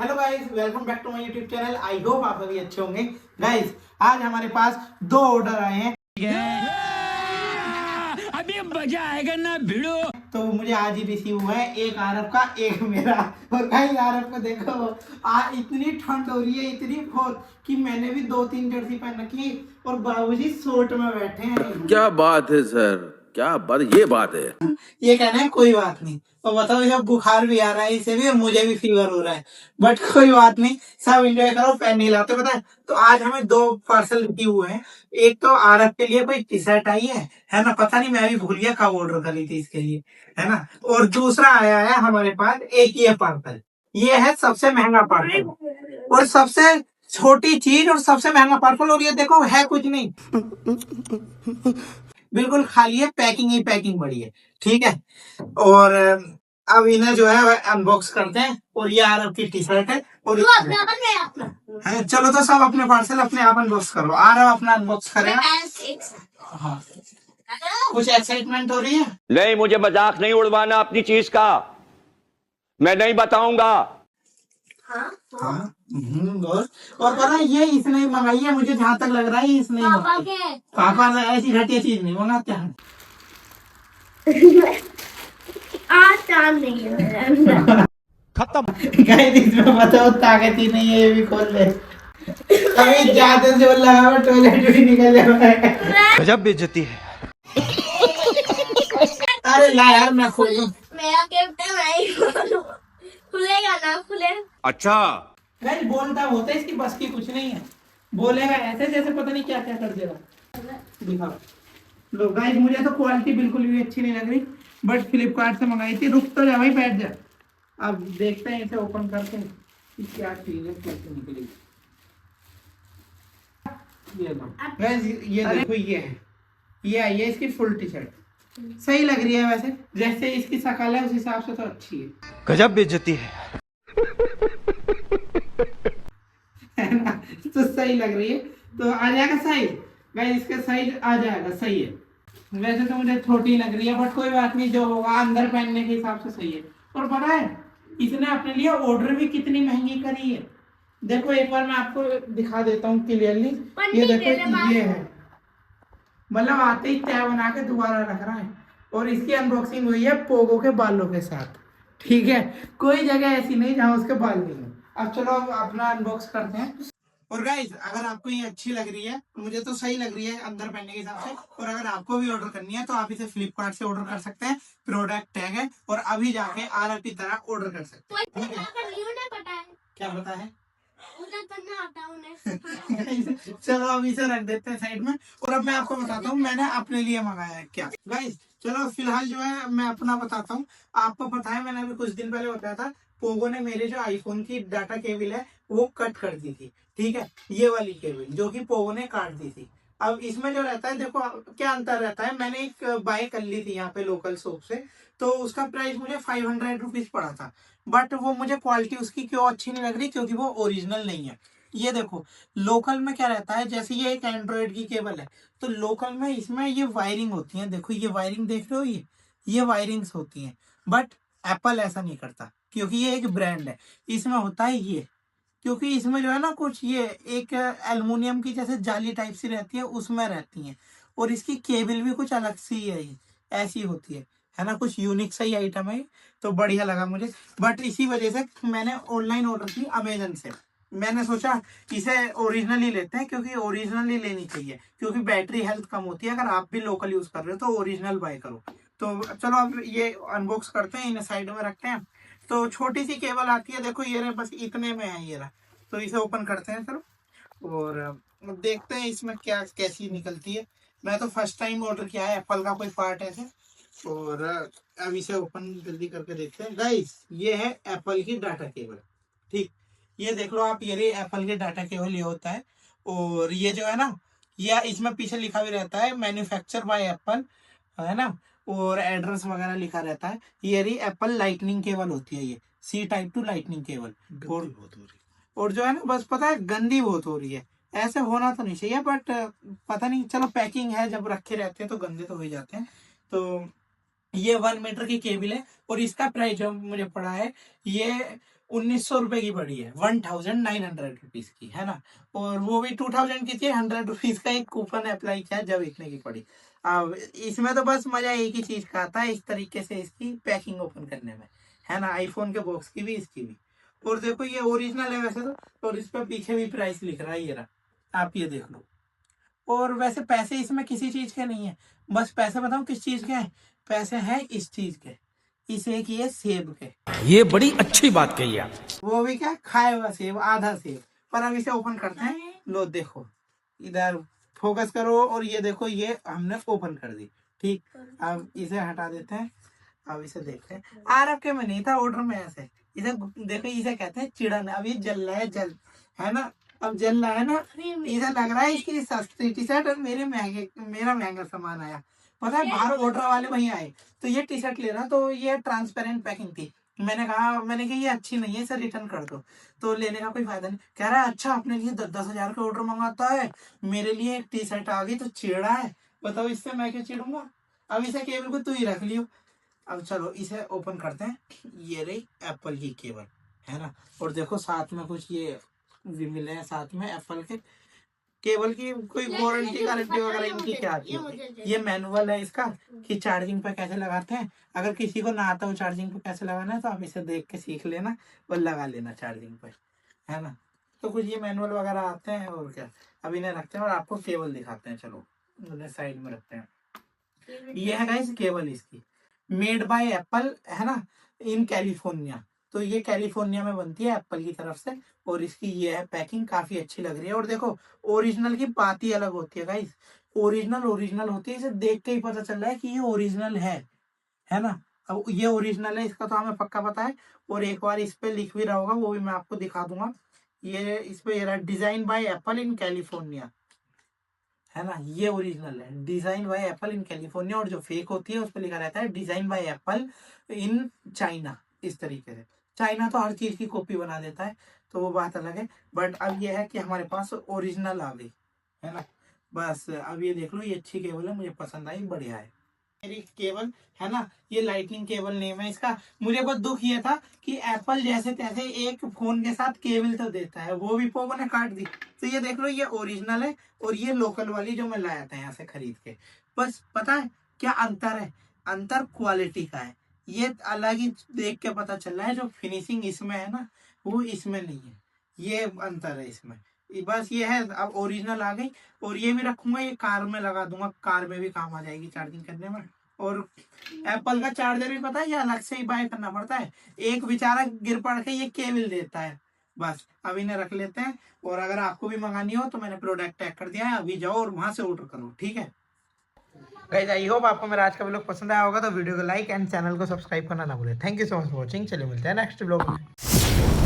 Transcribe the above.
Hello guys, welcome back to my YouTube channel. I hope आप सभी अच्छे होंगे। गाइस, आज हमारे पास दो ऑर्डर आए हैं। अभी मजा आएगा ना भिड़ो। तो मुझे आज ही रिसीव हुआ है, एक आरब का एक मेरा। और गाइस, आरब को देखो, इतनी ठंड हो रही है, इतनी बहुत कि मैंने भी 2-3 जर्सी पहन रखी और बाबूजी शॉर्ट में बैठे हैं। क्या बात है सर, क्या बात, ये बात है। ये कहना है कोई बात नहीं। तो बताओ, जब बुखार भी आ रहा है इसे भी और मुझे भी फीवर हो रहा है, बट कोई बात नहीं, सब एंजॉय करो। फैन नहीं लाते पता है। तो आज हमें दो पार्सल किए हुए हैं। एक तो आरब के लिए कोई टी शर्ट आई है ना, पता नहीं, मैं भी भूल गया कब ऑर्डर करी थी इसके लिए, है ना। और दूसरा आया है हमारे पास एक ये पार्सल। ये है सबसे महंगा पार्सल और सबसे छोटी चीज और सबसे महंगा पार्सल। और ये देखो, है कुछ नहीं, बिल्कुल खाली है, पैकिंग ही पैकिंग बड़ी है। ठीक है, और अब इन्हें जो है अनबॉक्स करते हैं। और ये आरब की टी शर्ट है और है। चलो तो सब अपने पार्सल अपने आप अनबॉक्स करो। आरब अपना अनबॉक्स करेगा। हाँ, कुछ एक्साइटमेंट हो रही है? नहीं, मुझे मजाक नहीं उड़वाना अपनी चीज का, मैं नहीं बताऊंगा। हाँ, और पता है, ये इसने ही मंगाई है। मुझे जहाँ तक लग रहा है इसने ही मंगाई। पापा ने ऐसी घटिया चीज नहीं मंगाते हैं। खत्म। इसमें बताओ, ताकत ही नहीं है, ये भी खोल ले। अभी ज्यादा जोर लगा, टॉयलेट भी निकल जाए। गजब बेइज्जती है। अरे ला यार, मैं खोलूं। मेरा कैप्टन नहीं खुलेगा ना खुले। अच्छा, गाइस, बोलता होता है, इसकी बस की कुछ नहीं है। बोलेगा ऐसे जैसे पता नहीं क्या क्या कर देगा। दिखाओ लो गाइस, मुझे तो क्वालिटी बिल्कुल भी अच्छी नहीं लग रही, बट फ्लिपकार्ट से मंगाई थी। रुक तो जा भाई, बैठ जा। अब देखते हैं इसे ओपन करके कि क्या चीज है, कैसे निकलेगी। ये लो गाइस, ये देखो, ये आई है इसकी फुल टी शर्ट। सही लग रही है वैसे, जैसे इसकी शक्ल है उस हिसाब से तो अच्छी है। गजब बेइज्जती है ना। तो सही लग रही है, तो आ जाएगा साइज। गाइस, इसका साइज आ जाएगा, सही है। वैसे तो मुझे छोटी लग रही है, बट कोई बात नहीं, जो होगा अंदर पहनने के हिसाब से सही है। और पता है, इसने अपने लिए ऑर्डर भी कितनी महंगी करी है। देखो, एक बार मैं आपको दिखा देता हूँ क्लियरली। ये देखो, ये है, मतलब आते ही तय बना के दोबारा रख रहा है। और इसकी अनबॉक्सिंग हुई है पोगो के बालों के साथ। ठीक है, कोई जगह ऐसी नहीं जहां उसके बाल नहीं है। अब चलो, अब अपना अनबॉक्स करते हैं। और गाइस, अगर आपको ये अच्छी लग रही है, मुझे तो सही लग रही है अंदर पहनने के हिसाब से। और अगर आपको भी ऑर्डर करनी है तो आप इसे फ्लिपकार्ट से ऑर्डर कर सकते हैं। प्रोडक्ट टैग है और अभी जाके आरब की तरह ऑर्डर कर सकते हैं। ठीक है, क्या पता है, चलो अब इसे रख देते हैं साइड में। और अब मैं आपको बताता हूँ मैंने अपने लिए मंगाया है क्या। गाइस, चलो फिलहाल जो है मैं अपना बताता हूँ। आपको पता है, मैंने अभी कुछ दिन पहले बताया था, पोगो ने मेरे जो आईफोन की डाटा केबल है वो कट कर दी थी। ठीक है, ये वाली केबल जो कि पोगो ने काट दी थी। अब इसमें जो रहता है, देखो क्या अंतर रहता है। मैंने एक बाय कर ली थी यहाँ पे लोकल शॉप से, तो उसका प्राइस मुझे 500 रुपीज पड़ा था। बट वो मुझे क्वालिटी उसकी क्यों अच्छी नहीं लग रही, क्योंकि वो ओरिजिनल नहीं है। ये देखो, लोकल में क्या रहता है, जैसे ये एक एंड्रॉइड की केबल है, तो लोकल में इसमें ये वायरिंग होती है। देखो, ये वायरिंग देख रहे हो, ये वायरिंग्स होती हैं। बट एप्पल ऐसा नहीं करता, क्योंकि ये एक ब्रांड है। इसमें होता है ये, क्योंकि इसमें जो है ना, कुछ ये एक एल्युमिनियम की जैसे जाली टाइप सी रहती है, उसमें रहती है। और इसकी केबल भी कुछ अलग सी है, ऐसी होती है ना, कुछ यूनिक सा ही आइटम है। तो बढ़िया लगा मुझे, बट इसी वजह से मैंने ऑनलाइन ऑर्डर की अमेजन से। मैंने सोचा इसे ओरिजिनल ही लेते हैं, क्योंकि ओरिजिनल ही लेनी चाहिए, क्योंकि बैटरी हेल्थ कम होती है। अगर आप भी लोकल यूज कर रहे हो तो ओरिजिनल बाय करो। तो चलो, अब ये अनबॉक्स करते हैं, इन्हें साइड में रखते हैं। तो छोटी सी केबल आती है, देखो ये रहा, बस इतने में है ये रहा। तो इसे ओपन करते हैं चलो, और देखते हैं इसमें क्या कैसी निकलती है। मैं तो फर्स्ट टाइम ऑर्डर किया है एप्पल का कोई पार्ट ऐसे। और अब इसे ओपन जल्दी करके देखते हैं। गाइस, ये है एप्पल की डाटा केबल। ठीक, ये देख लो आप, ये एप्पल की डाटा केबल ये होता है। और ये जो है ना, ये इसमें पीछे लिखा भी रहता है मैन्युफैक्चर बाय एप्पल, है ना। और एड्रेस वगैरह लिखा रहता है। ये रही एप्पल लाइटनिंग केबल होती है, ये C-Type 2 लाइटनिंग केबल। और जो है ना, बस पता है, गंदी बहुत हो रही है। ऐसे होना तो नहीं चाहिए, बट पता नहीं, चलो पैकिंग है, जब रखे रहते हैं तो गंदे तो हो ही जाते हैं। तो ये 1 मीटर की केबल है और इसका प्राइस जो मुझे पड़ा है, ये 1900 रुपए की पड़ी है, 1900 रुपीज की, है ना। और वो भी 2000 की थी, 100 रुपीज का एक कूपन अप्लाई किया जब इतने की पड़ी। अब इसमें तो बस मजा एक ही चीज का आता है, इस तरीके से इसकी पैकिंग ओपन करने में, है ना। आईफोन के बॉक्स की भी, इसकी भी। और देखो ये ओरिजिनल है वैसे तो, और इस पर पीछे भी प्राइस लिख रहा है, ये रहा, आप ये देख लो। और वैसे पैसे इसमें किसी चीज के नहीं है, बस पैसे बताऊं किस चीज के हैं, पैसे हैं इस चीज के, इस एक ये सेब के। ये बड़ी अच्छी बात कही आप। वो भी क्या, खाए हुआ सेब, आधा सेब। पर अब इसे ओपन करते हैं, लो देखो, इधर फोकस करो, और ये देखो ये हमने ओपन कर दी, ठीक। अब इसे हटा देते हैं, अब इसे देखते हैं। आरब के में नहीं था, ऑर्डर में ऐसे। इसे देखो, इसे कहते हैं चिड़न। अब ये जल रहा है, जल, है ना, अब जल रहा है ना। इसे लग रहा है इसकी सस्ती टी शर्ट और मेरा महंगा सामान आया। पता है बाहर ऑर्डर वाले भैया आए तो ये टी शर्ट लेना, तो ये ट्रांसपेरेंट पैकिंग थी। मैंने कहा ये अच्छी नहीं है, इसे रिटर्न कर दो। तो लेने का कोई फायदा नहीं। कह रहा है अच्छा, अपने लिए 10-10 हजार का ऑर्डर मंगाता है, मेरे लिए एक टी शर्ट आ गई तो चिड़ा है। बताओ इससे मैं क्यों चिड़ूंगा। अब इसे केबल को तू ही रख लियो। अब चलो इसे ओपन करते हैं। ये रही एप्पल की केबल, है ना। और देखो साथ में कुछ ये भी मिले हैं, साथ में एप्पल के केबल की कोई वारंटी गारंटी वगैरह इनकी क्या आती है। ये मैनुअल है इसका कि चार्जिंग पे कैसे लगाते हैं। अगर किसी को ना आता हो चार्जिंग पे कैसे लगाना है, तो आप इसे देख के सीख लेना और लगा लेना चार्जिंग पे, है ना। तो कुछ ये मैनुअल वगैरह आते हैं, और क्या। अब इन्हें रखते हैं और आपको केबल दिखाते हैं। चलो उन्हें साइड में रखते हैं। ये है गाइस केबल इसकी, मेड बाय एप्पल, है ना, इन कैलिफोर्निया। तो ये कैलिफोर्निया में बनती है एप्पल की तरफ से। और इसकी ये है पैकिंग, काफी अच्छी लग रही है। और देखो ओरिजिनल की बात ही अलग होती है गाइस, ओरिजिनल होती है। इसे देख के ही पता चल रहा है कि ये ओरिजिनल है ना। अब ये ओरिजिनल है, इसका तो हमें पक्का पता है। और एक बार इस पे लिख भी रहा होगा, वो भी मैं आपको दिखा दूंगा। ये इस पे ये रहा, design by apple in California, है ना। ये ओरिजिनल है, design by apple in California. और जो फेक होती है उस पर लिखा रहता है design by apple in China. इस तरीके से चाइना तो हर चीज की कॉपी बना देता है, तो वो बात अलग है। बट अब ये है कि हमारे पास ओरिजिनल आ गई, है ना। बस अब ये देख लो, ये अच्छी केबल है, मुझे पसंद आई, बढ़िया है मेरी केबल, है ना। ये लाइटनिंग केबल नेम है इसका। मुझे बहुत दुख ये था कि एप्पल जैसे तैसे एक फोन के साथ केबल तो देता है, वो भी पोगो ने काट दी। तो ये देख लो, ये ओरिजिनल है और ये लोकल वाली जो मैं लाया था यहाँ से खरीद के। बस पता है क्या अंतर है, अंतर क्वालिटी का है। ये अलग ही देख के पता चल रहा है, जो फिनिशिंग इसमें है ना वो इसमें नहीं है, ये अंतर है इसमें। बस ये है, अब ओरिजिनल आ गई। और ये भी रखूंगा, ये कार में लगा दूंगा, कार में भी काम आ जाएगी चार्जिंग करने में। और एप्पल का चार्जर भी पता है ये अलग से ही बाय करना पड़ता है, एक बेचारा गिर पड़ के ये केबल देता है। बस अब इन्हें रख लेते हैं। और अगर आपको भी मंगानी हो तो मैंने प्रोडक्ट टैग कर दिया है, अभी जाओ और वहां से ऑर्डर करो, ठीक है गाइस। आई होप आपको मेरा आज का व्लॉग पसंद आया होगा, तो वीडियो को लाइक एंड चैनल को सब्सक्राइब करना ना भूलें। Thank you so much for watching. चलिए मिलते हैं नेक्स्ट व्लॉग में।